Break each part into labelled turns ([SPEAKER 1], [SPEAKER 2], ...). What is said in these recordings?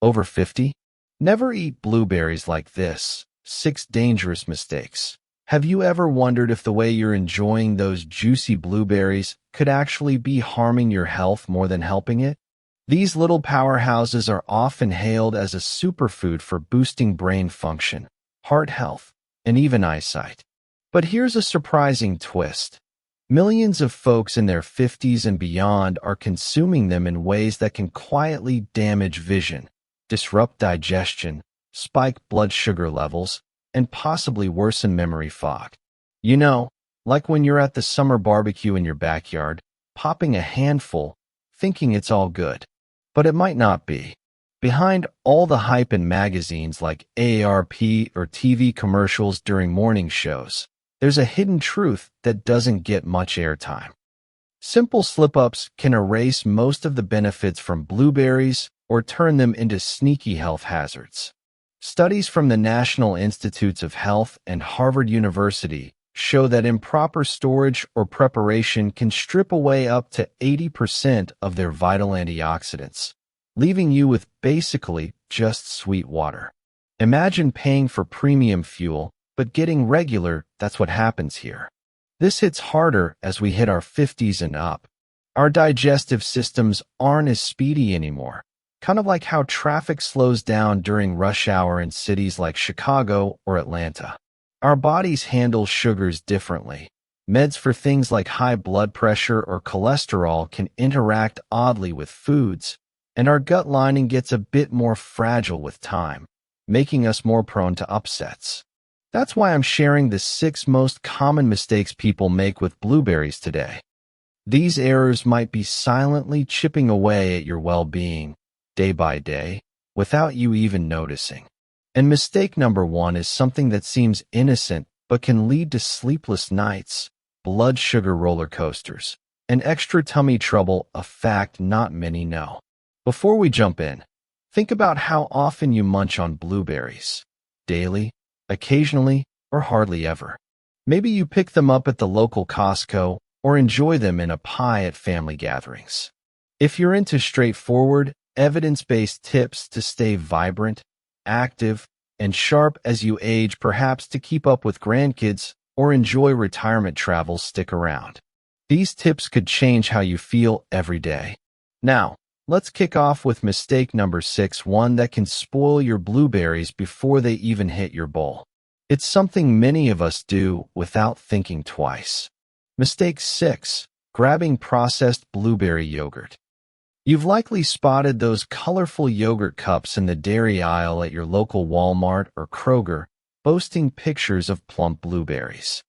[SPEAKER 1] Over 50? Never eat blueberries like this. 6 dangerous mistakes. Have you ever wondered if the way you're enjoying those juicy blueberries could actually be harming your health more than helping it? These little powerhouses are often hailed as a superfood for boosting brain function, heart health, and even eyesight. But here's a surprising twist. Millions of folks in their 50s and beyond are consuming them in ways that can quietly damage vision, disrupt digestion, spike blood sugar levels, and possibly worsen memory fog. You know, like when you're at the summer barbecue in your backyard, popping a handful, thinking it's all good. But it might not be. Behind all the hype in magazines like AARP or TV commercials during morning shows, there's a hidden truth that doesn't get much airtime. Simple slip-ups can erase most of the benefits from blueberries or turn them into sneaky health hazards. Studies from the National Institutes of Health and Harvard University show that improper storage or preparation can strip away up to 80% of their vital antioxidants, leaving you with basically just sweet water. Imagine paying for premium fuel, but getting regular. That's what happens here. This hits harder as we hit our 50s and up. Our digestive systems aren't as speedy anymore, kind of like how traffic slows down during rush hour in cities like Chicago or Atlanta. Our bodies handle sugars differently. Meds for things like high blood pressure or cholesterol can interact oddly with foods, and our gut lining gets a bit more fragile with time, making us more prone to upsets. That's why I'm sharing the 6 most common mistakes people make with blueberries today. These errors might be silently chipping away at your well-being, day by day, without you even noticing. And mistake number 1 is something that seems innocent but can lead to sleepless nights, blood sugar roller coasters, and extra tummy trouble, a fact not many know. Before we jump in, think about how often you munch on blueberries. Daily, occasionally, or hardly ever. Maybe you pick them up at the local Costco or enjoy them in a pie at family gatherings. If you're into straightforward, evidence-based tips to stay vibrant, active, and sharp as you age, perhaps to keep up with grandkids or enjoy retirement travel, stick around. These tips could change how you feel every day. Now, let's kick off with mistake number 6, one that can spoil your blueberries before they even hit your bowl. It's something many of us do without thinking twice. Mistake 6, grabbing processed blueberry yogurt. You've likely spotted those colorful yogurt cups in the dairy aisle at your local Walmart or Kroger, boasting pictures of plump blueberries.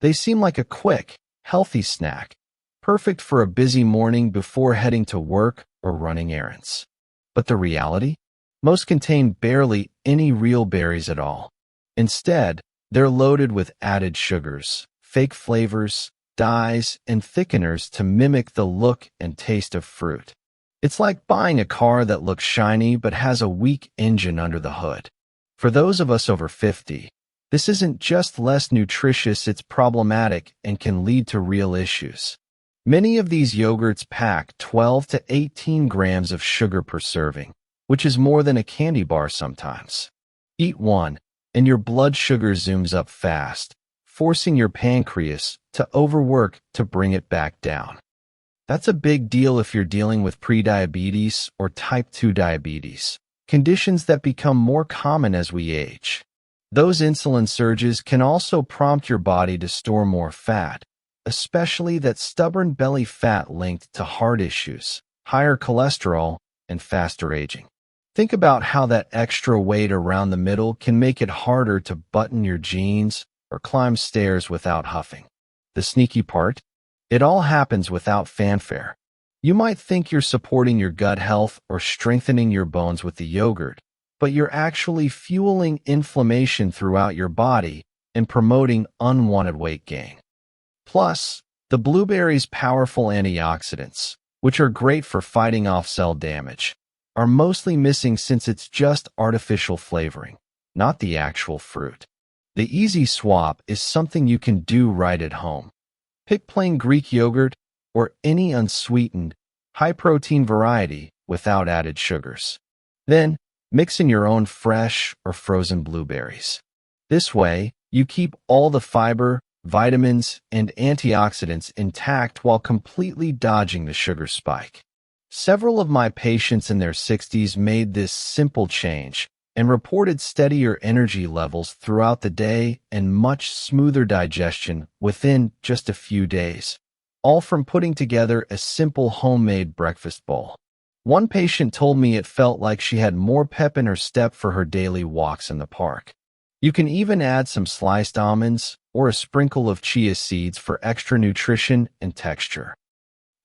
[SPEAKER 1] They seem like a quick, healthy snack, perfect for a busy morning before heading to work or running errands. But the reality? Most contain barely any real berries at all. Instead, they're loaded with added sugars, fake flavors, dyes, and thickeners to mimic the look and taste of fruit. It's like buying a car that looks shiny but has a weak engine under the hood. For those of us over 50, this isn't just less nutritious, it's problematic and can lead to real issues. Many of these yogurts pack 12 to 18 grams of sugar per serving, which is more than a candy bar sometimes. Eat one, and your blood sugar zooms up fast, forcing your pancreas to overwork to bring it back down. That's a big deal if you're dealing with prediabetes or type 2 diabetes, conditions that become more common as we age. Those insulin surges can also prompt your body to store more fat, especially that stubborn belly fat linked to heart issues, higher cholesterol, and faster aging. Think about how that extra weight around the middle can make it harder to button your jeans or climb stairs without huffing. The sneaky part? It all happens without fanfare. You might think you're supporting your gut health or strengthening your bones with the yogurt, but you're actually fueling inflammation throughout your body and promoting unwanted weight gain. Plus, the blueberry's powerful antioxidants, which are great for fighting off cell damage, are mostly missing since it's just artificial flavoring, not the actual fruit. The easy swap is something you can do right at home. Pick plain Greek yogurt or any unsweetened, high-protein variety without added sugars. Then, Mix in your own fresh or frozen blueberries. This way, you keep all the fiber, vitamins, and antioxidants intact while completely dodging the sugar spike. Several of my patients in their 60s made this simple change and reported steadier energy levels throughout the day and much smoother digestion within just a few days, all from putting together a simple homemade breakfast bowl. One patient told me it felt like she had more pep in her step for her daily walks in the park. You can even add some sliced almonds or a sprinkle of chia seeds for extra nutrition and texture.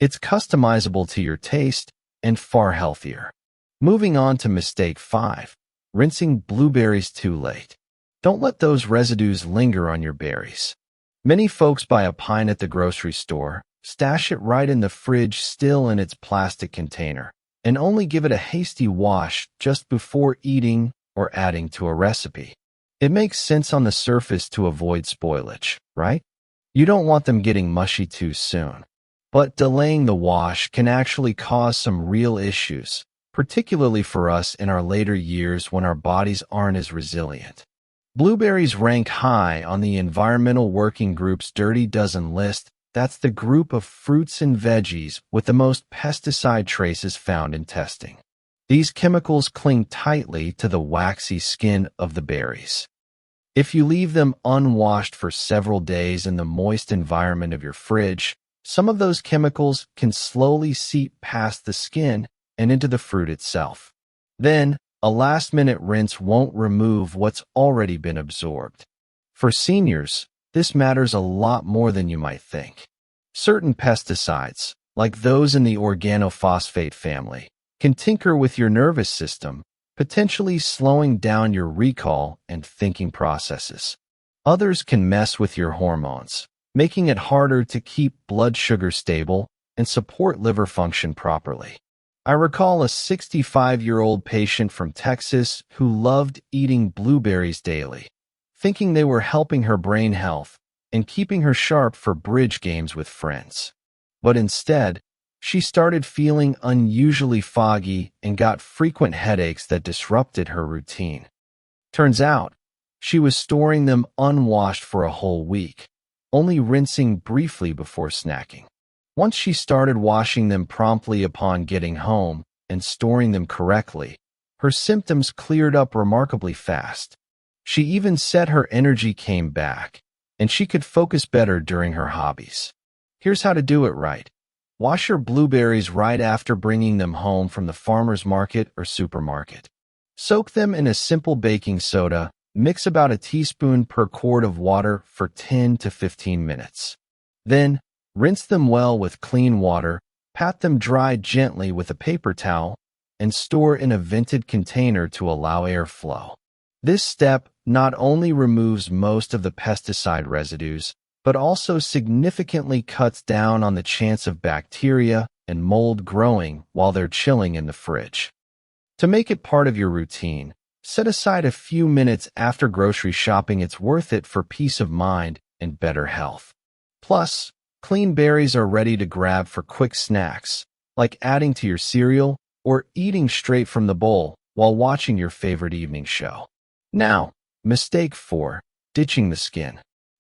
[SPEAKER 1] It's customizable to your taste and far healthier. Moving on to mistake 5. Rinsing blueberries too late. Don't let those residues linger on your berries. Many folks buy a pint at the grocery store, stash it right in the fridge still in its plastic container, and only give it a hasty wash just before eating or adding to a recipe. It makes sense on the surface to avoid spoilage, right? You don't want them getting mushy too soon. But delaying the wash can actually cause some real issues, particularly for us in our later years when our bodies aren't as resilient. Blueberries rank high on the Environmental Working Group's Dirty Dozen list. That's the group of fruits and veggies with the most pesticide traces found in testing. These chemicals cling tightly to the waxy skin of the berries. If you leave them unwashed for several days in the moist environment of your fridge, some of those chemicals can slowly seep past the skin and into the fruit itself. Then, a last-minute rinse won't remove what's already been absorbed. For seniors, this matters a lot more than you might think. Certain pesticides, like those in the organophosphate family, can tinker with your nervous system, potentially slowing down your recall and thinking processes. Others can mess with your hormones, making it harder to keep blood sugar stable and support liver function properly. I recall a 65-year-old patient from Texas who loved eating blueberries daily, thinking they were helping her brain health and keeping her sharp for bridge games with friends. But instead, she started feeling unusually foggy and got frequent headaches that disrupted her routine. Turns out, she was storing them unwashed for a whole week, only rinsing briefly before snacking. Once she started washing them promptly upon getting home and storing them correctly, her symptoms cleared up remarkably fast. She even said her energy came back, and she could focus better during her hobbies. Here's how to do it right. Wash your blueberries right after bringing them home from the farmer's market or supermarket. Soak them in a simple baking soda. Mix about a teaspoon per quart of water for 10 to 15 minutes. Then, rinse them well with clean water, pat them dry gently with a paper towel, and store in a vented container to allow airflow. This step not only removes most of the pesticide residues, but also significantly cuts down on the chance of bacteria and mold growing while they're chilling in the fridge. To make it part of your routine, set aside a few minutes after grocery shopping. It's worth it for peace of mind and better health. Plus, clean berries are ready to grab for quick snacks, like adding to your cereal or eating straight from the bowl while watching your favorite evening show. Now, mistake 4, ditching the skin.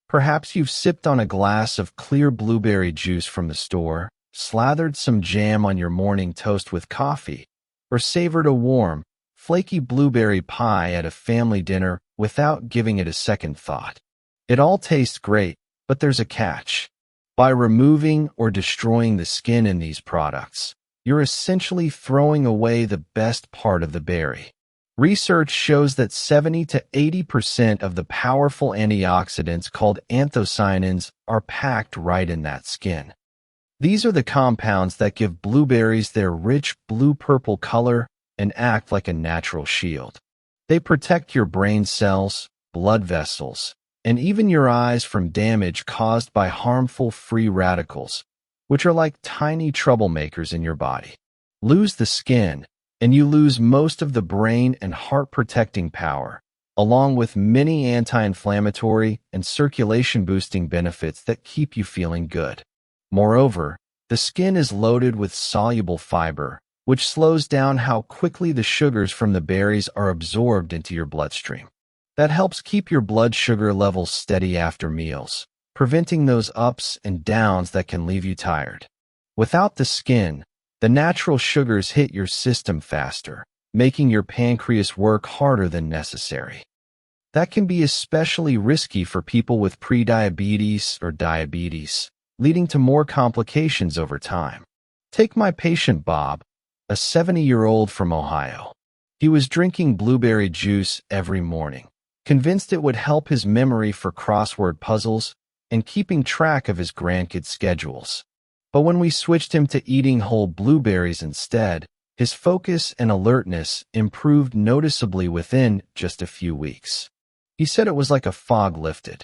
[SPEAKER 1] Perhaps you've sipped on a glass of clear blueberry juice from the store, slathered some jam on your morning toast with coffee, or savored a warm, flaky blueberry pie at a family dinner without giving it a second thought. It all tastes great, but there's a catch. By removing or destroying the skin in these products, you're essentially throwing away the best part of the berry. Research shows that 70 to 80% of the powerful antioxidants called anthocyanins are packed right in that skin. These are the compounds that give blueberries their rich blue-purple color and act like a natural shield. They protect your brain cells, blood vessels, and even your eyes from damage caused by harmful free radicals, which are like tiny troublemakers in your body. Lose the skin, and you lose most of the brain and heart-protecting power, along with many anti-inflammatory and circulation-boosting benefits that keep you feeling good. Moreover, the skin is loaded with soluble fiber, which slows down how quickly the sugars from the berries are absorbed into your bloodstream. That helps keep your blood sugar levels steady after meals, preventing those ups and downs that can leave you tired. Without the skin, the natural sugars hit your system faster, making your pancreas work harder than necessary. That can be especially risky for people with prediabetes or diabetes, leading to more complications over time. Take my patient Bob, a 70-year-old from Ohio. He was drinking blueberry juice every morning, convinced it would help his memory for crossword puzzles and keeping track of his grandkids' schedules. But when we switched him to eating whole blueberries instead, his focus and alertness improved noticeably within just a few weeks. He said it was like a fog lifted.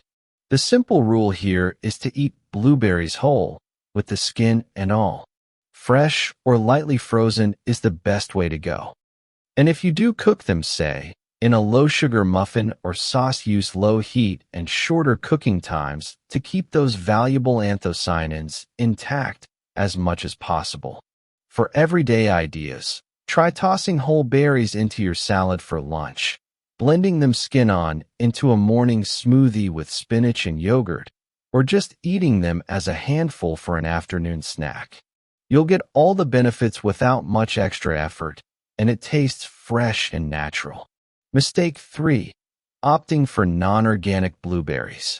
[SPEAKER 1] The simple rule here is to eat blueberries whole, with the skin and all. Fresh or lightly frozen is the best way to go. And if you do cook them, say, in a low-sugar muffin or sauce, use low heat and shorter cooking times to keep those valuable anthocyanins intact as much as possible. For everyday ideas, try tossing whole berries into your salad for lunch, blending them skin on into a morning smoothie with spinach and yogurt, or just eating them as a handful for an afternoon snack. You'll get all the benefits without much extra effort, and it tastes fresh and natural. Mistake 3. Opting for non-organic blueberries.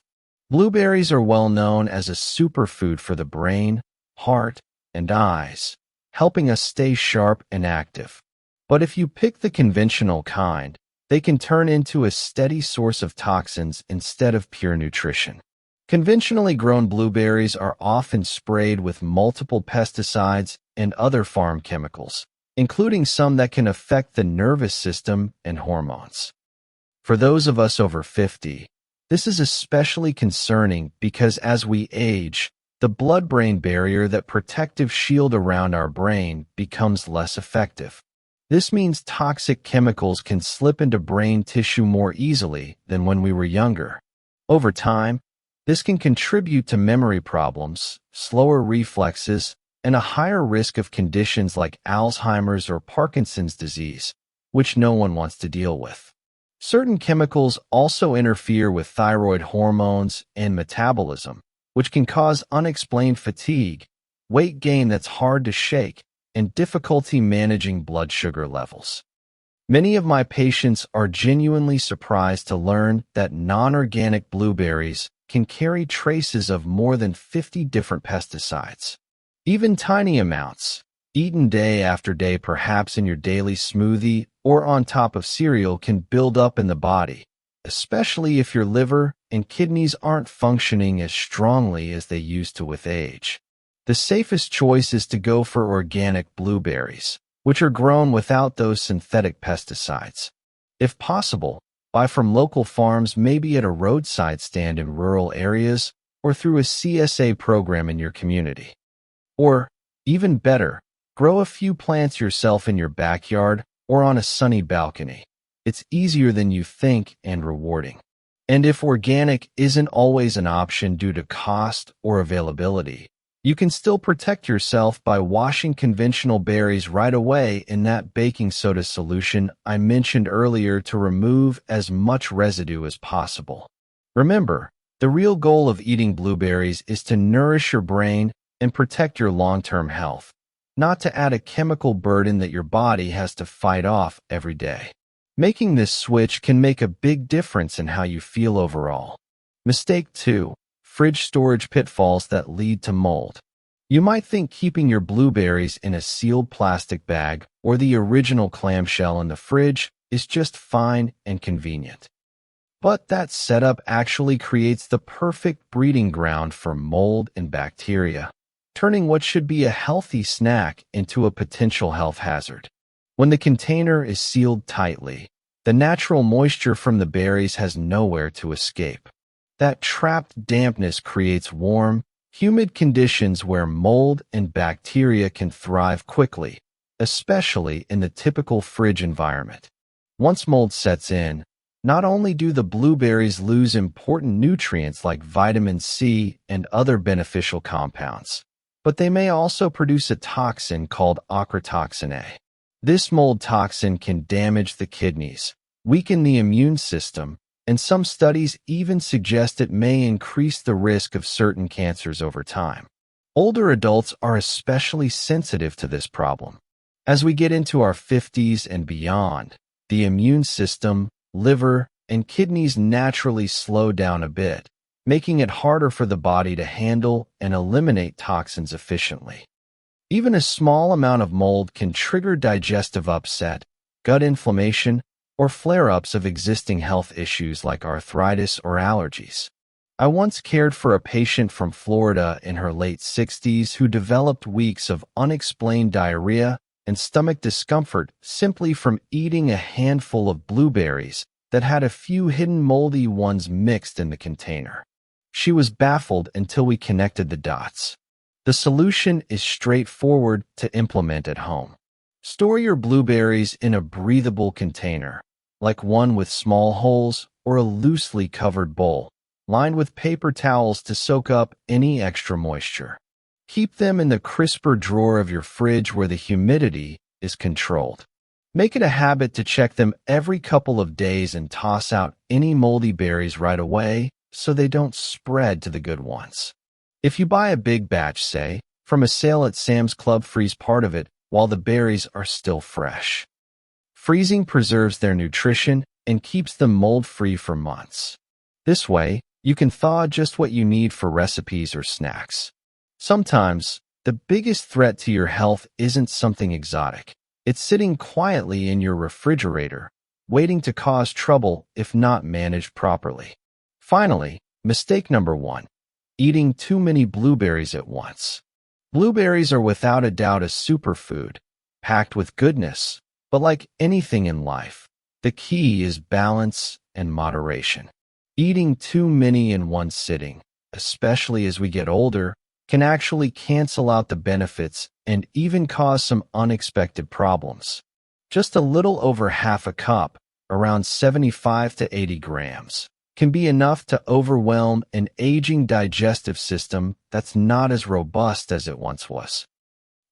[SPEAKER 1] Blueberries are well known as a superfood for the brain, heart, and eyes, helping us stay sharp and active. But if you pick the conventional kind, they can turn into a steady source of toxins instead of pure nutrition. Conventionally grown blueberries are often sprayed with multiple pesticides and other farm chemicals, including some that can affect the nervous system and hormones. For those of us over 50, this is especially concerning because as we age, the blood-brain barrier, that protective shield around our brain, becomes less effective. This means toxic chemicals can slip into brain tissue more easily than when we were younger. Over time, this can contribute to memory problems, slower reflexes, and a higher risk of conditions like Alzheimer's or Parkinson's disease, which no one wants to deal with. Certain chemicals also interfere with thyroid hormones and metabolism, which can cause unexplained fatigue, weight gain that's hard to shake, and difficulty managing blood sugar levels. Many of my patients are genuinely surprised to learn that non-organic blueberries can carry traces of more than 50 different pesticides. Even tiny amounts, eaten day after day, perhaps in your daily smoothie or on top of cereal, can build up in the body, especially if your liver and kidneys aren't functioning as strongly as they used to with age. The safest choice is to go for organic blueberries, which are grown without those synthetic pesticides. If possible, buy from local farms, maybe at a roadside stand in rural areas or through a CSA program in your community. Or, even better, grow a few plants yourself in your backyard or on a sunny balcony. It's easier than you think and rewarding. And if organic isn't always an option due to cost or availability, you can still protect yourself by washing conventional berries right away in that baking soda solution I mentioned earlier to remove as much residue as possible. Remember, the real goal of eating blueberries is to nourish your brain and protect your long-term health, not to add a chemical burden that your body has to fight off every day. Making this switch can make a big difference in how you feel overall. Mistake 2. Fridge storage pitfalls that lead to mold. You might think keeping your blueberries in a sealed plastic bag or the original clamshell in the fridge is just fine and convenient. But that setup actually creates the perfect breeding ground for mold and bacteria, turning what should be a healthy snack into a potential health hazard. When the container is sealed tightly, the natural moisture from the berries has nowhere to escape. That trapped dampness creates warm, humid conditions where mold and bacteria can thrive quickly, especially in the typical fridge environment. Once mold sets in, not only do the blueberries lose important nutrients like vitamin C and other beneficial compounds, but they may also produce a toxin called ochratoxin A. This mold toxin can damage the kidneys, weaken the immune system, and some studies even suggest it may increase the risk of certain cancers over time. Older adults are especially sensitive to this problem. As we get into our 50s and beyond, the immune system, liver, and kidneys naturally slow down a bit, making it harder for the body to handle and eliminate toxins efficiently. Even a small amount of mold can trigger digestive upset, gut inflammation, or flare-ups of existing health issues like arthritis or allergies. I once cared for a patient from Florida in her late 60s who developed weeks of unexplained diarrhea and stomach discomfort simply from eating a handful of blueberries that had a few hidden moldy ones mixed in the container. She was baffled until we connected the dots. The solution is straightforward to implement at home. Store your blueberries in a breathable container, like one with small holes or a loosely covered bowl, lined with paper towels to soak up any extra moisture. Keep them in the crisper drawer of your fridge where the humidity is controlled. Make it a habit to check them every couple of days and toss out any moldy berries right away so they don't spread to the good ones. If you buy a big batch, say, from a sale at Sam's Club, freeze part of it while the berries are still fresh. Freezing preserves their nutrition and keeps them mold-free for months. This way, you can thaw just what you need for recipes or snacks. Sometimes, the biggest threat to your health isn't something exotic. It's sitting quietly in your refrigerator, waiting to cause trouble if not managed properly. Finally, mistake number 1. Eating too many blueberries at once. Blueberries are without a doubt a superfood, packed with goodness, but like anything in life, the key is balance and moderation. Eating too many in one sitting, especially as we get older, can actually cancel out the benefits and even cause some unexpected problems. Just a little over half a cup, around 75 to 80 grams, can be enough to overwhelm an aging digestive system that's not as robust as it once was.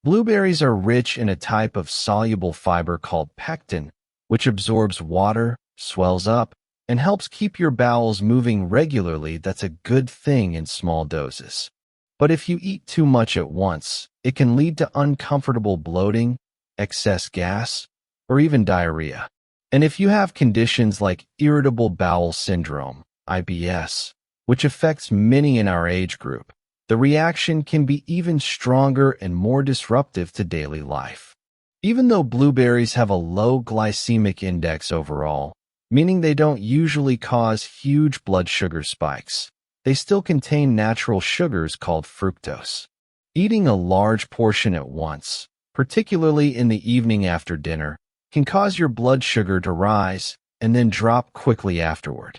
[SPEAKER 1] Blueberries are rich in a type of soluble fiber called pectin, which absorbs water, swells up, and helps keep your bowels moving regularly. That's a good thing in small doses. But if you eat too much at once, it can lead to uncomfortable bloating, excess gas, or even diarrhea. And if you have conditions like irritable bowel syndrome, IBS, which affects many in our age group, the reaction can be even stronger and more disruptive to daily life. Even though blueberries have a low glycemic index overall, meaning they don't usually cause huge blood sugar spikes, they still contain natural sugars called fructose. Eating a large portion at once, particularly in the evening after dinner, can cause your blood sugar to rise and then drop quickly afterward.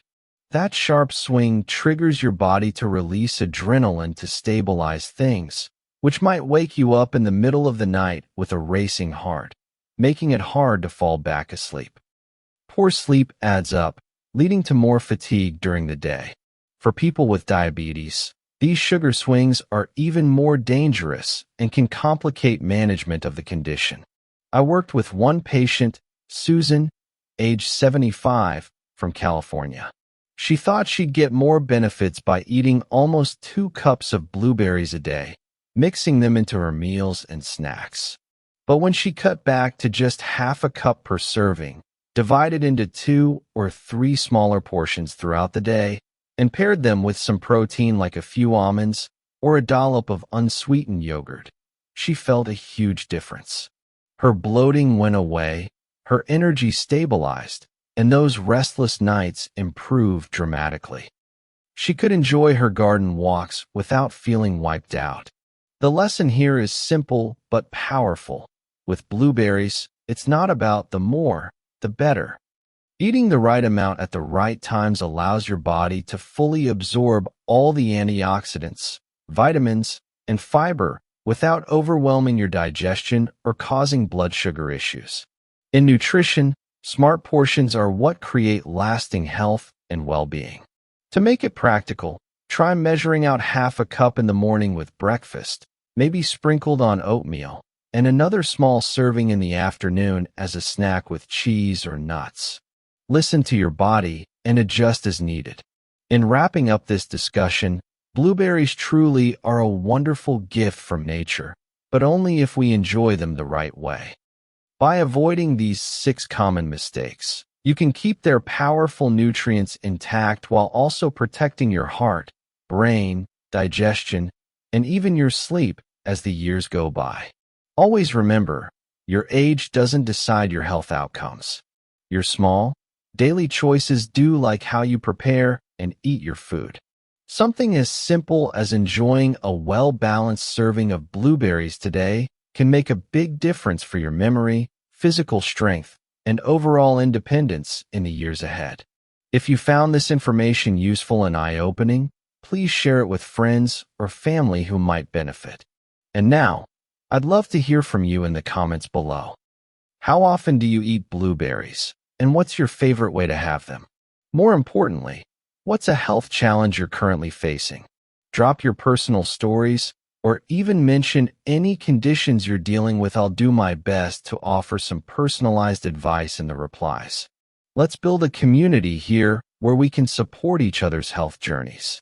[SPEAKER 1] That sharp swing triggers your body to release adrenaline to stabilize things, which might wake you up in the middle of the night with a racing heart, making it hard to fall back asleep. Poor sleep adds up, leading to more fatigue during the day. For people with diabetes, these sugar swings are even more dangerous and can complicate management of the condition. I worked with one patient, Susan, age 75, from California. She thought she'd get more benefits by eating almost 2 cups of blueberries a day, mixing them into her meals and snacks. But when she cut back to just half a cup per serving, divided into 2 or 3 smaller portions throughout the day, and paired them with some protein like a few almonds or a dollop of unsweetened yogurt, she felt a huge difference. Her bloating went away, her energy stabilized, and those restless nights improved dramatically. She could enjoy her garden walks without feeling wiped out. The lesson here is simple but powerful. With blueberries, it's not about the more, the better. Eating the right amount at the right times allows your body to fully absorb all the antioxidants, vitamins, and fiber without overwhelming your digestion or causing blood sugar issues. In nutrition, smart portions are what create lasting health and well-being. To make it practical, try measuring out half a cup in the morning with breakfast, maybe sprinkled on oatmeal, and another small serving in the afternoon as a snack with cheese or nuts. Listen to your body and adjust as needed. In wrapping up this discussion, blueberries truly are a wonderful gift from nature, but only if we enjoy them the right way. By avoiding these 6 common mistakes, you can keep their powerful nutrients intact while also protecting your heart, brain, digestion, and even your sleep as the years go by. Always remember, your age doesn't decide your health outcomes. Your small, daily choices do, like how you prepare and eat your food. Something as simple as enjoying a well-balanced serving of blueberries today can make a big difference for your memory, physical strength, and overall independence in the years ahead. If you found this information useful and eye-opening, please share it with friends or family who might benefit. And now, I'd love to hear from you in the comments below. How often do you eat blueberries, and what's your favorite way to have them? More importantly, what's a health challenge you're currently facing? Drop your personal stories, or even mention any conditions you're dealing with. I'll do my best to offer some personalized advice in the replies. Let's build a community here where we can support each other's health journeys.